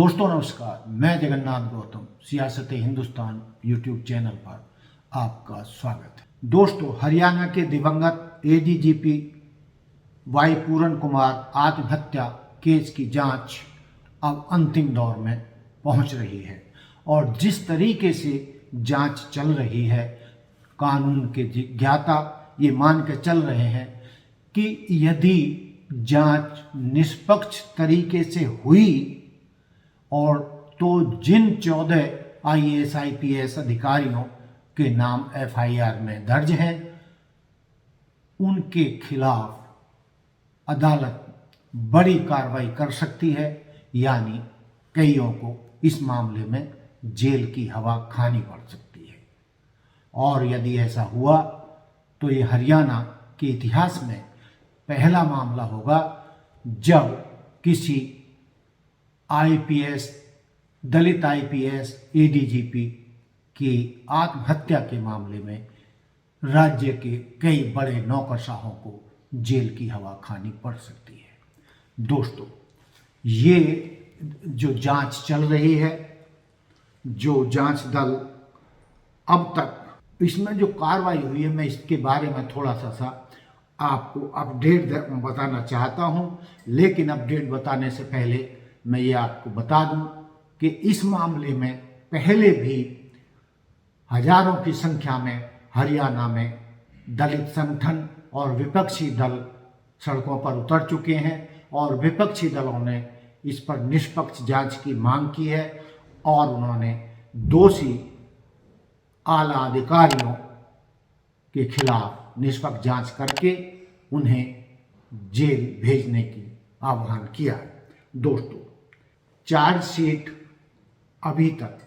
दोस्तों नमस्कार, मैं जगन्नाथ गौतम सियासत हिंदुस्तान यूट्यूब चैनल पर आपका स्वागत है। दोस्तों, हरियाणा के दिवंगत एडीजीपी वाई पूरन कुमार आत्महत्या केस की जांच अब अंतिम दौर में पहुंच रही है और जिस तरीके से जांच चल रही है, कानून के ज्ञाता ये मान के चल रहे हैं कि यदि जांच निष्पक्ष तरीके से हुई और तो जिन 14 IAS IPS अधिकारियों के नाम FIR में दर्ज हैं, उनके खिलाफ अदालत बड़ी कार्रवाई कर सकती है, यानी कईयों को इस मामले में जेल की हवा खानी पड़ सकती है। और यदि ऐसा हुआ तो ये हरियाणा के इतिहास में पहला मामला होगा जब किसी IPS, दलित IPS ADGP की आत्महत्या के मामले में राज्य के कई बड़े नौकरशाहों को जेल की हवा खानी पड़ सकती है। दोस्तों, ये जो जांच चल रही है, जो जांच दल अब तक इसमें जो कार्रवाई हुई है, मैं इसके बारे में थोड़ा सा आपको अपडेट बताना चाहता हूं। लेकिन अपडेट बताने से पहले मैं ये आपको बता दूं कि इस मामले में पहले भी हजारों की संख्या में हरियाणा में दलित संगठन और विपक्षी दल सड़कों पर उतर चुके हैं और विपक्षी दलों ने इस पर निष्पक्ष जांच की मांग की है और उन्होंने दोषी आला अधिकारियों के खिलाफ निष्पक्ष जांच करके उन्हें जेल भेजने की आह्वान किया है। दोस्तों, चार्जशीट अभी तक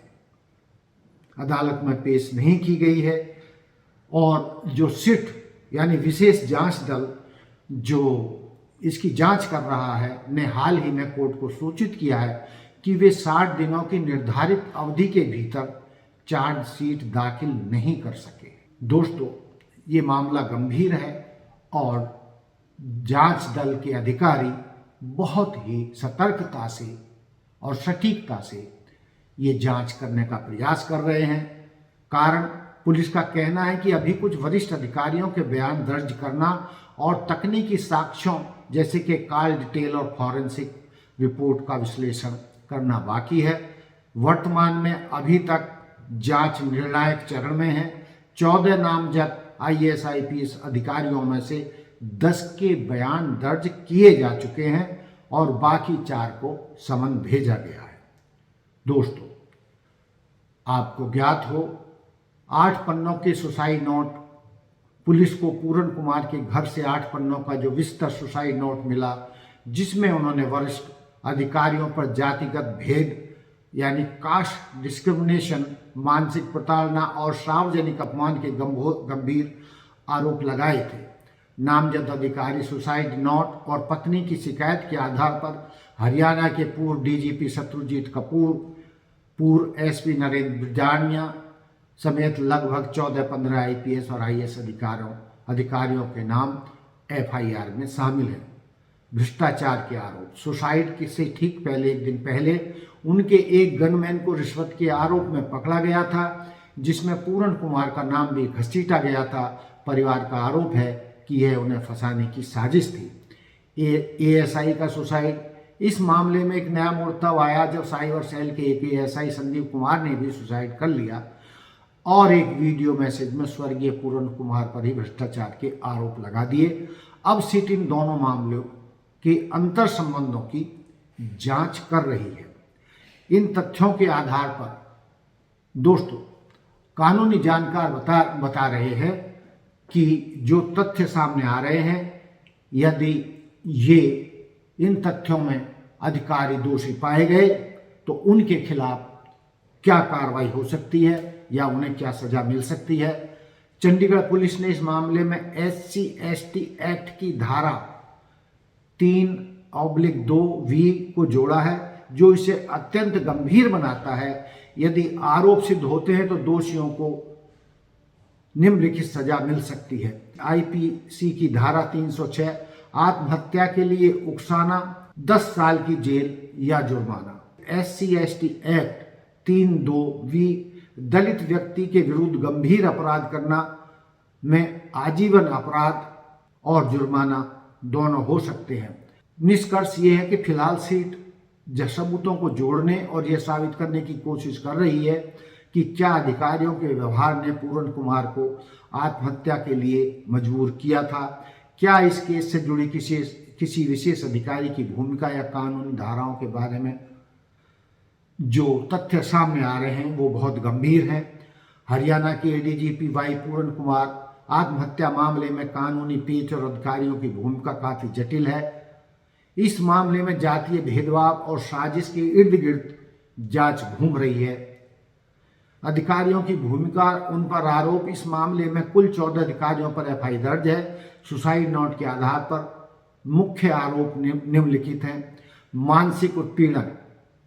अदालत में पेश नहीं की गई है और जो सिट यानी विशेष जांच दल जो इसकी जांच कर रहा है ने हाल ही में कोर्ट को सूचित किया है कि वे 60 दिनों की निर्धारित अवधि के भीतर चार्जशीट दाखिल नहीं कर सके। दोस्तों, ये मामला गंभीर है और जांच दल के अधिकारी बहुत ही सतर्कता से और सटीकता से ये जांच करने का प्रयास कर रहे हैं। कारण पुलिस का कहना है कि अभी कुछ वरिष्ठ अधिकारियों के बयान दर्ज करना और तकनीकी साक्ष्यों जैसे कि कॉल डिटेल और फॉरेंसिक रिपोर्ट का विश्लेषण करना बाकी है। वर्तमान में अभी तक जांच निर्णायक चरण में है। 14 नामजद IAS IPS अधिकारियों में से 10 के बयान दर्ज किए जा चुके हैं और बाकी 4 को समन भेजा गया है। दोस्तों, आपको ज्ञात हो 8 पन्नों के सुसाइड नोट, पुलिस को पूरन कुमार के घर से 8 पन्नों का जो विस्तृत सुसाइड नोट मिला जिसमें उन्होंने वरिष्ठ अधिकारियों पर जातिगत भेद यानी कास्ट डिस्क्रिमिनेशन, मानसिक प्रताड़ना और सार्वजनिक अपमान के गंभीर आरोप लगाए थे। नामजद अधिकारी सुसाइड नोट और पत्नी की शिकायत के आधार पर हरियाणा के पूर्व DGP शत्रुजीत कपूर, पूर्व SP नरेंद्र बिजानिया समेत लगभग 14-15 IPS और IAS अधिकारियों के नाम FIR में शामिल हैं। भ्रष्टाचार के आरोप, सुसाइड से ठीक पहले एक दिन पहले उनके एक गनमैन को रिश्वत के आरोप में पकड़ा गया था जिसमें पूरन कुमार का नाम भी घसीटा गया था। परिवार का आरोप है कि यह उन्हें फंसाने की साजिश थी। ASI का सुसाइड, इस मामले में एक नया मोड़ तब आया जब साइबर सेल के एक ASI संदीप कुमार ने भी सुसाइड कर लिया और एक वीडियो मैसेज में स्वर्गीय पूरन कुमार पर ही भ्रष्टाचार के आरोप लगा दिए। अब सिट इन दोनों मामलों के अंतर संबंधों की जांच कर रही है। इन तथ्यों के आधार पर दोस्तों, कानूनी जानकार बता रहे हैं कि जो तथ्य सामने आ रहे हैं, यदि ये इन तथ्यों में अधिकारी दोषी पाए गए तो उनके खिलाफ क्या कार्रवाई हो सकती है या उन्हें क्या सजा मिल सकती है। चंडीगढ़ पुलिस ने इस मामले में SC/ST एक्ट की धारा 3/2V को जोड़ा है जो इसे अत्यंत गंभीर बनाता है। यदि आरोप सिद्ध होते हैं तो दोषियों को निम्नलिखित सजा मिल सकती है। IPC की धारा 306 आत्महत्या के लिए उकसाना, 10 साल की जेल या जुर्माना। SC/ST एक्ट 3(2)(V) दलित व्यक्ति के विरुद्ध गंभीर अपराध करना में आजीवन अपराध और जुर्माना दोनों हो सकते हैं। निष्कर्ष ये है कि फिलहाल सीट सबूतों को जोड़ने और यह साबित करने की कोशिश कर रही है कि क्या अधिकारियों के व्यवहार ने पूर्ण कुमार को आत्महत्या के लिए मजबूर किया था, क्या इस केस से जुड़ी किसी विशेष अधिकारी की भूमिका या कानूनी धाराओं के बारे में जो तथ्य सामने आ रहे हैं वो बहुत गंभीर हैं। हरियाणा के ADGP वाई पूर्ण कुमार आत्महत्या मामले में कानूनी पेच और अधिकारियों की भूमिका काफी जटिल है। इस मामले में जातीय भेदभाव और साजिश के इर्द गिर्द जांच घूम रही है। अधिकारियों की भूमिका, उन पर आरोप, इस मामले में कुल 14 अधिकारियों पर FI दर्ज है। सुसाइड नोट के आधार पर मुख्य आरोप निम्नलिखित हैं। मानसिक उत्पीड़न,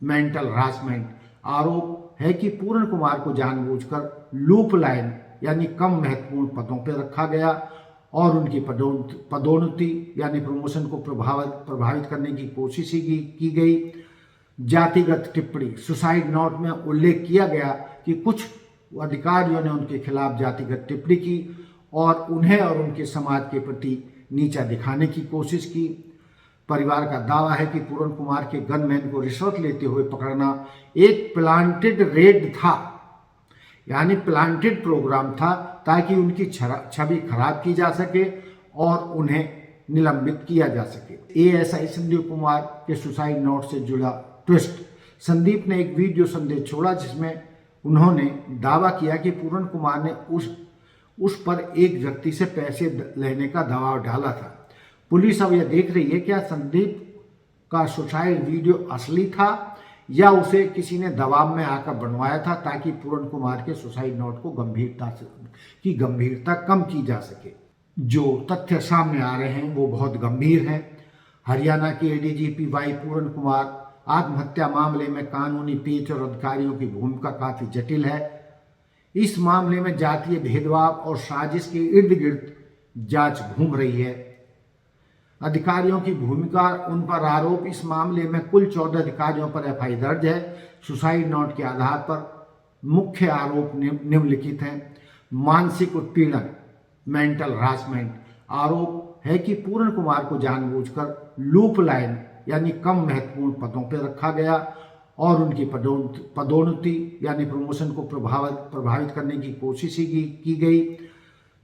मेंटल हरासमेंट। आरोप है कि पूर्ण कुमार को जानबूझकर लूप लाइन यानी कम महत्वपूर्ण पदों पर रखा गया और उनकी पदोन्नति यानी प्रमोशन को प्रभावित करने की कोशिश की गई। जातिगत टिप्पणी, सुसाइड नोट में उल्लेख किया गया कि कुछ अधिकारियों ने उनके खिलाफ जातिगत टिप्पणी की और उन्हें और उनके समाज के प्रति नीचा दिखाने की कोशिश की। परिवार का दावा है कि पूर्ण कुमार के गनमैन को रिश्वत लेते हुए पकड़ना एक प्लांटेड रेड था, यानी प्लांटेड प्रोग्राम था ताकि उनकी छवि खराब की जा सके और उन्हें निलंबित किया जा सके। ASI संदीप कुमार के सुसाइड नोट से जुड़ा ट्विस्ट। संदीप ने एक वीडियो संदेश छोड़ा जिसमें उन्होंने दावा किया कि पूर्ण कुमार ने उस पर एक व्यक्ति से पैसे लेने का दबाव डाला था। पुलिस अब यह देख रही है क्या संदीप का सुसाइड वीडियो असली था या उसे किसी ने दबाव में आकर बनवाया था ताकि पूर्ण कुमार के सुसाइड नोट को गंभीरता कम की जा सके। जो तथ्य सामने आ रहे हैं वो बहुत गंभीर हैं। हरियाणा के ADGP वाई पूर्ण कुमार आत्महत्या मामले में कानूनी पेच और अधिकारियों की भूमिका काफी जटिल है। इस मामले में जातीय भेदभाव और साजिश के इर्द गिर्द जांच घूम रही है। अधिकारियों की भूमिका, उन पर आरोप, इस मामले में कुल 14 अधिकारियों पर FI दर्ज है। सुसाइड नोट के आधार पर मुख्य आरोप निम्नलिखित हैं। मानसिक उत्पीड़न, मेंटल हरासमेंट। आरोप है कि पूर्ण कुमार को जानबूझकर लूप लाइन यानी कम महत्वपूर्ण पदों पर रखा गया और उनकी पदोन्नति यानी प्रमोशन को प्रभावित करने की कोशिश की गई।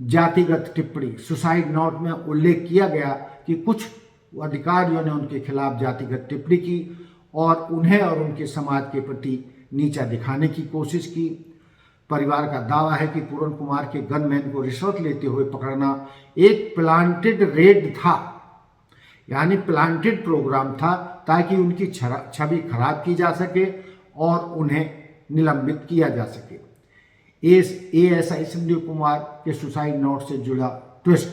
जातिगत टिप्पणी, सुसाइड नोट में उल्लेख किया गया कि कुछ अधिकारियों ने उनके खिलाफ जातिगत टिप्पणी की और उन्हें और उनके समाज के प्रति नीचा दिखाने की कोशिश की। परिवार का दावा है कि पूर्ण कुमार के गनमैन को रिश्वत लेते हुए पकड़ना एक प्लांटेड रेड था, यानी प्लांटेड प्रोग्राम था ताकि उनकी छवि खराब की जा सके और उन्हें निलंबित किया जा सके। ASI संदीप कुमार के सुसाइड नोट से जुड़ा ट्विस्ट।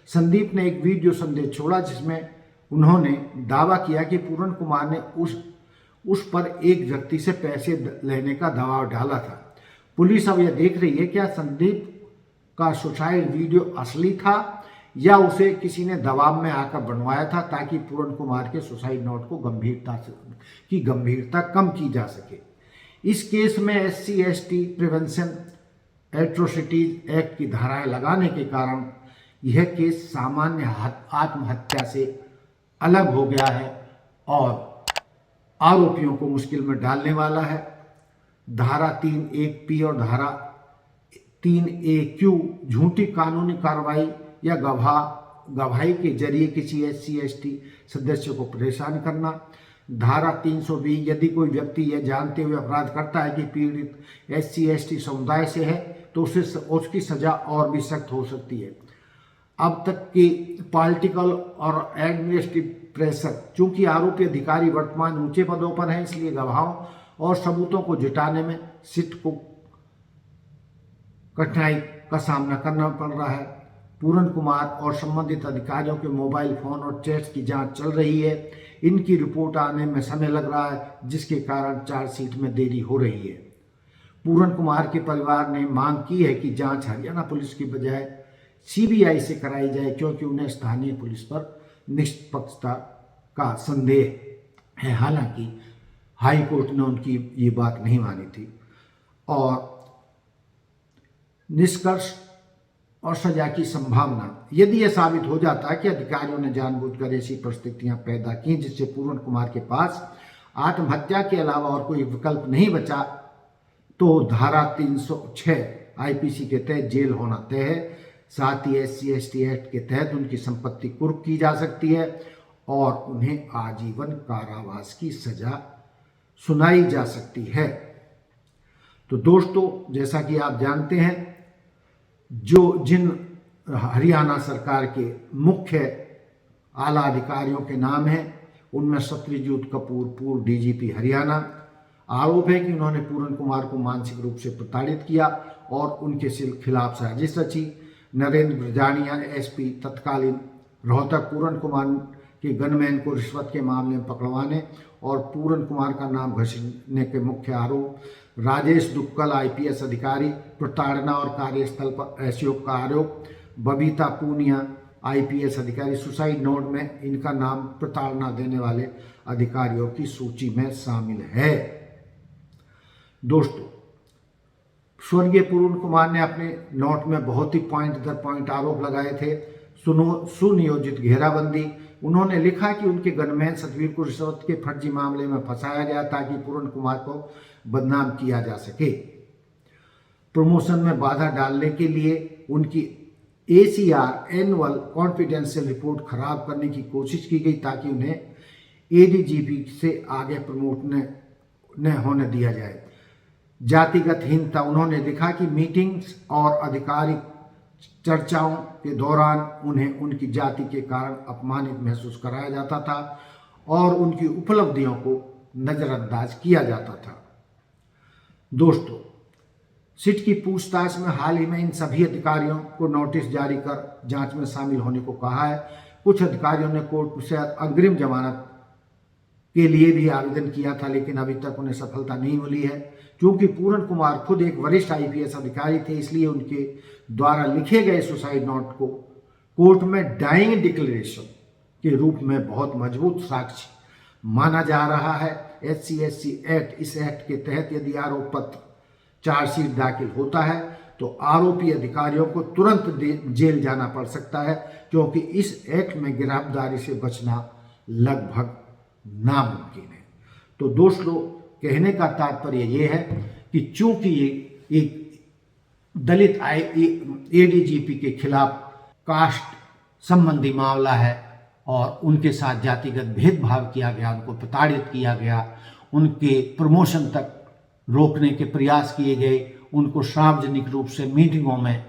संदीप ने एक वीडियो संदेश छोड़ा जिसमें उन्होंने दावा किया कि पूर्ण कुमार ने उस पर एक व्यक्ति से पैसे लेने का दबाव डाला था। पुलिस अब यह देख रही है क्या संदीप का सुसाइड वीडियो असली था या उसे किसी ने दबाव में आकर बनवाया था ताकि पूर्ण कुमार के सुसाइड नोट को गंभीरता कम की जा सके। इस केस में SC/ST प्रिवेंशन एट्रोसिटीज एक्ट की धाराएं लगाने के कारण यह केस सामान्य आत्महत्या से अलग हो गया है और आरोपियों को मुश्किल में डालने वाला है। धारा 3(1)P और धारा 3(a)Q झूठी कानूनी कार्रवाई या गवाही के जरिए किसी SC/ST सदस्य को परेशान करना। धारा 300B यदि कोई व्यक्ति यह जानते हुए अपराध करता है कि पीड़ित SC/ST समुदाय से है तो उसकी सजा और भी सख्त हो सकती है। अब तक की पॉलिटिकल और एडमिनिस्ट्रेटिव प्रेशर, चूंकि आरोपी अधिकारी वर्तमान ऊंचे पदों पर हैं इसलिए गवाहों और सबूतों को जुटाने में सिट को कठिनाई का सामना करना पड़ रहा है। पूर्ण कुमार और संबंधित अधिकारियों के मोबाइल फोन और चैट्स की जांच चल रही है। इनकी रिपोर्ट आने में समय लग रहा है जिसके कारण चार्जशीट में देरी हो रही है। पूर्ण कुमार के परिवार ने मांग की है कि जांच हरियाणा पुलिस की बजाय CBI से कराई जाए क्योंकि उन्हें स्थानीय पुलिस पर निष्पक्षता का संदेह है। हालांकि हाई कोर्ट ने उनकी ये बात नहीं मानी थी। और निष्कर्ष और सजा की संभावना, यदि यह साबित हो जाता है कि अधिकारियों ने जानबूझकर ऐसी परिस्थितियां पैदा की जिससे पूर्ण कुमार के पास आत्महत्या के अलावा और कोई विकल्प नहीं बचा, तो धारा 306 आईपीसी के तहत जेल होना तय है। साथ ही SC/ST एक्ट के तहत उनकी संपत्ति कुर्क की जा सकती है और उन्हें आजीवन कारावास की सजा सुनाई जा सकती है। तो दोस्तों, जैसा कि आप जानते हैं, जिन हरियाणा सरकार के मुख्य आला अधिकारियों के नाम हैं, उनमें सत्यजीत कपूर, पूर्व DGP हरियाणा, आरोप है कि उन्होंने पूर्ण कुमार को मानसिक रूप से प्रताड़ित किया और उनके खिलाफ साजिश रची। नरेंद्र ब्रजानिया SP तत्कालीन रोहतक पूर्ण कुमार के गनमैन को रिश्वत के मामले में पकड़वाने और पूर्ण कुमार का नाम घसीटने के मुख्य आरोप। राजेश दुक्कल IPS अधिकारी, प्रताड़ना और कार्यस्थल पर असहयोग का आरोप। बबीता पूनिया IPS अधिकारी, सुसाइड नोट में इनका नाम प्रताड़ना देने वाले अधिकारियों की सूची में शामिल है। दोस्तों, स्वर्गीय पूर्ण कुमार ने अपने नोट में बहुत ही पॉइंट दर पॉइंट आरोप लगाए थे। सुनियोजित घेराबंदी, उन्होंने लिखा कि उनके गनमैन सतवीर को रिश्वत के फर्जी मामले में फंसाया गया ताकि पूर्ण कुमार को बदनाम किया जा सके। प्रमोशन में बाधा डालने के लिए उनकी ACR एनुअल कॉन्फिडेंशियल रिपोर्ट खराब करने की कोशिश की गई ताकि उन्हें ADGP से आगे प्रमोट न होने दिया जाए। जातिगत हीनता, उन्होंने लिखा कि मीटिंग्स और आधिकारिक चर्चाओं के दौरान उन्हें उनकी जाति के कारण अपमानित महसूस कराया जाता था और उनकी उपलब्धियों को नज़रअंदाज किया जाता था। दोस्तों, सिट की पूछताछ में हाल ही में इन सभी अधिकारियों को नोटिस जारी कर जांच में शामिल होने को कहा है। कुछ अधिकारियों ने कोर्ट से अग्रिम जमानत के लिए भी आवेदन किया था, लेकिन अभी तक उन्हें सफलता नहीं मिली है। क्योंकि पूर्ण कुमार खुद एक वरिष्ठ IPS अधिकारी थे, इसलिए उनके द्वारा लिखे गए सुसाइड नोट को कोर्ट में डाइंग डिक्लेरेशन के रूप में बहुत मजबूत साक्ष्य माना जा रहा है। SC/ST एक्ट, इस एक्ट के तहत यदि आरोप पत्र चार्जशीट दाखिल होता है तो आरोपी अधिकारियों को तुरंत जेल जाना पड़ सकता है, क्योंकि इस एक्ट में गिरफ्तारी से बचना लगभग नामुमकिन है। तो दोस्तों, कहने का तात्पर्य ये है कि चूंकि ये एक दलित ADGP के खिलाफ कास्ट संबंधी मामला है और उनके साथ जातिगत भेदभाव किया गया, उनको प्रताड़ित किया गया, उनके प्रमोशन तक रोकने के प्रयास किए गए, उनको सार्वजनिक रूप से मीटिंगों में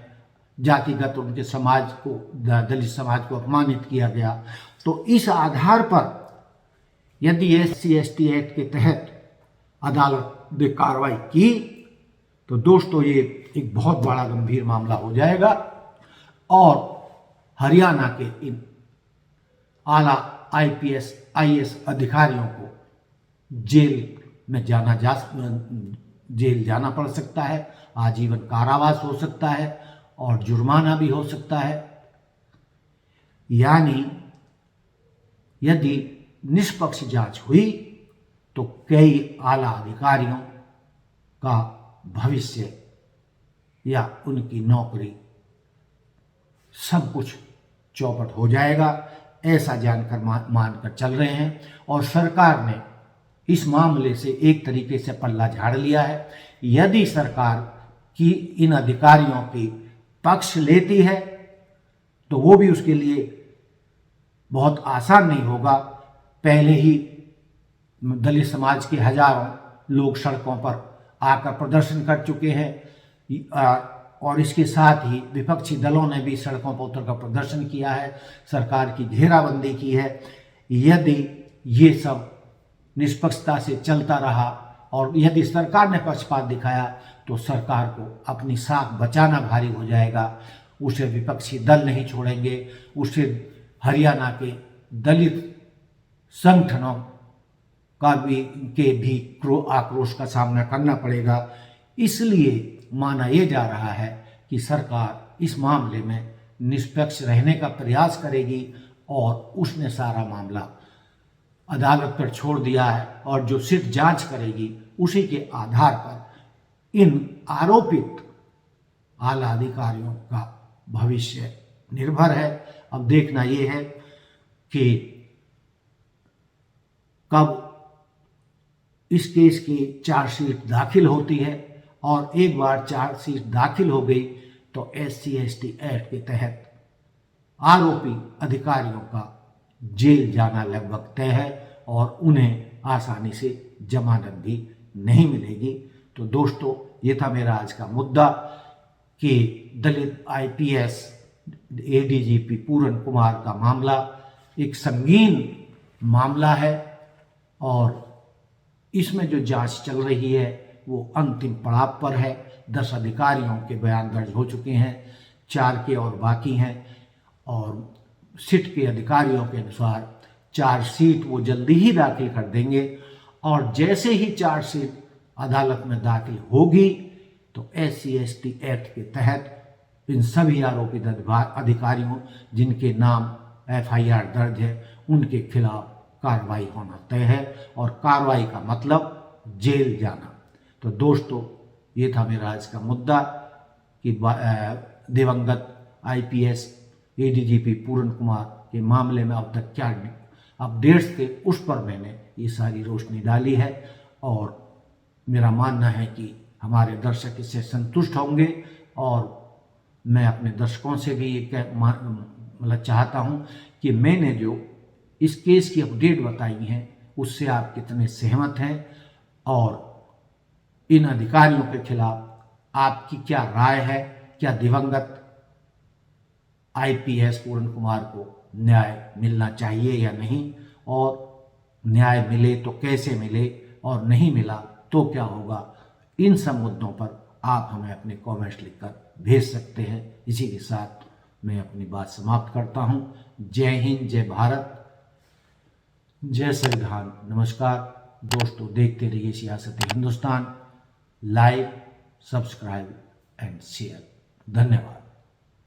जातिगत उनके समाज को, दलित समाज को अपमानित किया गया। तो इस आधार पर यदि SC/ST एक्ट के तहत अदालत ने कार्रवाई की तो दोस्तों ये एक बहुत बड़ा गंभीर मामला हो जाएगा और हरियाणा के इन आला IPS IAS अधिकारियों को जेल जाना पड़ सकता है, आजीवन कारावास हो सकता है और जुर्माना भी हो सकता है। यानी यदि निष्पक्ष जांच हुई तो कई आला अधिकारियों का भविष्य या उनकी नौकरी सब कुछ चौपट हो जाएगा, ऐसा जानकर मानकर चल रहे हैं। और सरकार ने इस मामले से एक तरीके से पल्ला झाड़ लिया है। यदि सरकार की इन अधिकारियों की पक्ष लेती है तो वो भी उसके लिए बहुत आसान नहीं होगा। पहले ही दलित समाज के हजारों लोग सड़कों पर आकर प्रदर्शन कर चुके हैं और इसके साथ ही विपक्षी दलों ने भी सड़कों पर उतरकर प्रदर्शन किया है, सरकार की घेराबंदी की है। यदि ये सब निष्पक्षता से चलता रहा और यदि सरकार ने पक्षपात दिखाया तो सरकार को अपनी साख बचाना भारी हो जाएगा। उसे विपक्षी दल नहीं छोड़ेंगे, उसे हरियाणा के दलित संगठनों का भी आक्रोश का सामना करना पड़ेगा। इसलिए माना यह जा रहा है कि सरकार इस मामले में निष्पक्ष रहने का प्रयास करेगी और उसने सारा मामला अदालत पर छोड़ दिया है और जो सिट जांच करेगी उसी के आधार पर इन आरोपित आला अधिकारियों का भविष्य निर्भर है। अब देखना ये है कि कब इस केस की चार्जशीट दाखिल होती है, और एक बार चार्जशीट दाखिल हो गई तो SC/ST एक्ट के तहत आरोपी अधिकारियों का जेल जाना लगभग तय है और उन्हें आसानी से जमानत भी नहीं मिलेगी। तो दोस्तों, ये था मेरा आज का मुद्दा कि दलित IPS ADGP पूरन कुमार का मामला एक संगीन मामला है और इसमें जो जांच चल रही है वो अंतिम पड़ाव पर है। 10 अधिकारियों के बयान दर्ज हो चुके हैं, 4 के और बाकी हैं, और सिट के अधिकारियों के अनुसार चार्जशीट वो जल्दी ही दाखिल कर देंगे, और जैसे ही चार्जशीट अदालत में दाखिल होगी तो SC/ST एक्ट के तहत इन सभी आरोपित अधिकारियों जिनके नाम FIR दर्ज है उनके खिलाफ कार्रवाई होना तय है, और कार्रवाई का मतलब जेल जाना। तो दोस्तों, ये था मेरा आज का मुद्दा कि दिवंगत IPS ADGP पूरन कुमार के मामले में अब तक क्या अपडेट्स थे उस पर मैंने ये सारी रोशनी डाली है, और मेरा मानना है कि हमारे दर्शक इससे संतुष्ट होंगे, और मैं अपने दर्शकों से भी ये मतलब चाहता हूँ कि मैंने जो इस केस की अपडेट बताई है उससे आप कितने सहमत हैं, और इन अधिकारियों के खिलाफ आपकी क्या राय है। क्या दिवंगत IPS पूरन कुमार को न्याय मिलना चाहिए या नहीं, और न्याय मिले तो कैसे मिले, और नहीं मिला तो क्या होगा। इन सब मुद्दों पर आप हमें अपने कमेंट्स लिखकर भेज सकते हैं। इसी के साथ मैं अपनी बात समाप्त करता हूं। जय हिंद, जय भारत, जय संविधान, नमस्कार। दोस्तों, देखते रहिए सियासत Hindustan. Like, subscribe and share. धन्यवाद।